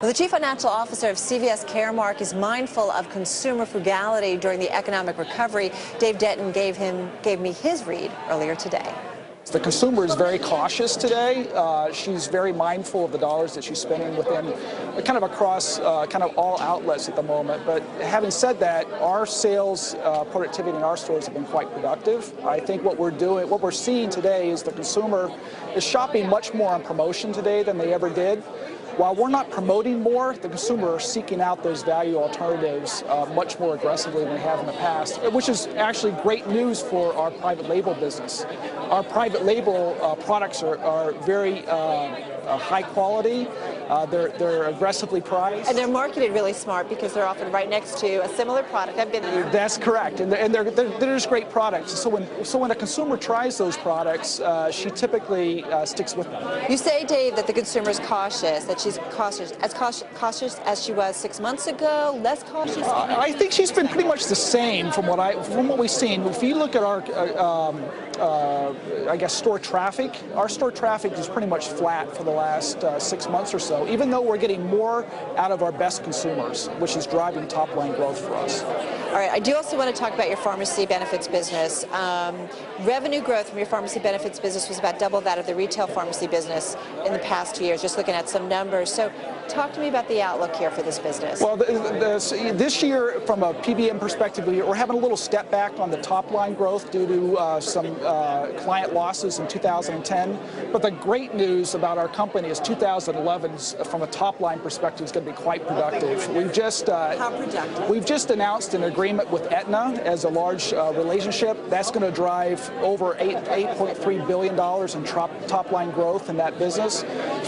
Well, the Chief Financial Officer of CVS Caremark is mindful of consumer frugality during the economic recovery. Dave Denton gave me his read earlier today. The consumer is very cautious today. She's very mindful of the dollars that she's spending within kind of across kind of all outlets at the moment. But having said that, our sales productivity in our stores have been quite productive. I think what we're seeing today is the consumer is shopping much more on promotion today than they ever did. While we're not promoting more, the consumer are seeking out those value alternatives much more aggressively than they have in the past, which is actually great news for our private label business. Our private label products are very high quality. They're aggressively priced. And they're marketed really smart because they're often right next to a similar product. I've been there. That's correct, and they're just great products. So when a consumer tries those products, she typically sticks with them. You say, Dave, that the consumer is cautious, that she's cautious as she was 6 months ago, less cautious? I think she's been pretty much the same from what we've seen. If you look at our I guess store traffic, our store traffic is pretty much flat for the last 6 months or so, even though we're getting more out of our best consumers, which is driving top line growth for us. All right, I do also want to talk about your pharmacy benefits business. Revenue growth from your pharmacy benefits business was about double that of the retail pharmacy business in the past 2 years, just looking at some numbers. So talk to me about the outlook here for this business. Well, this year, from a PBM perspective, we're having a little step back on the top line growth due to some client losses in 2010. But the great news about our company is 2011, from a top line perspective, is going to be quite productive. How productive? We've just announced an agreement with Aetna as a large relationship. That's going to drive over $8.3 billion in top line growth in that business.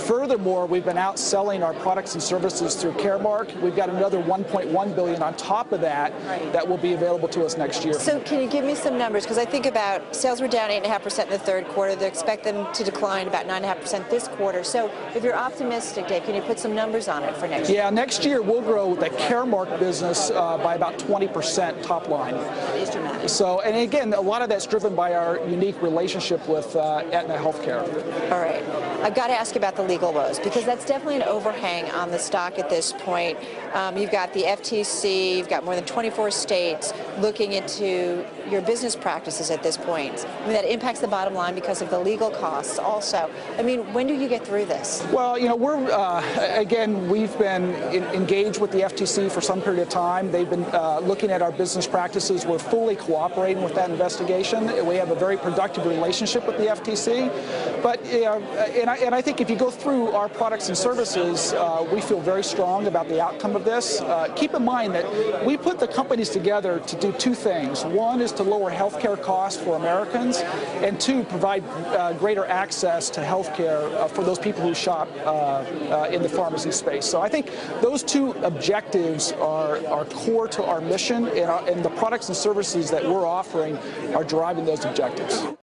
Furthermore, we've been out selling our products and services through Caremark. We've got another $1.1 billion on top of that that will be available to us next year. So can you give me some numbers? Because I think about sales were down 8.5% in the third quarter. They expect them to decline about 9.5% this quarter. So if you're optimistic, Dave, can you put some numbers on it for next year? Yeah, next year we'll grow the Caremark business by about 20% top line. That is dramatic. So, and again, a lot of that's driven by our unique relationship with Aetna Healthcare. All right. I've got to ask you about the legal woes, because that's definitely an overhang on the stock at this point. You've got the FTC, you've got more than 24 states looking into your business practices at this point. I mean, that impacts the bottom line because of the legal costs also. I mean, when do you get through this? Well, you know, we've been engaged with the FTC for some period of time. They've been looking at our business practices. We're fully cooperating with that investigation. We have a very productive relationship with the FTC. But, and I think if you go through our products and services, we feel very strong about the outcome of this. Keep in mind that we put the companies together to do two things. One is to lower healthcare costs for Americans, and two, provide greater access to healthcare for those people who shop in the pharmacy space. So I think those two objectives are core to our mission, and the products and services that we're offering are driving those objectives.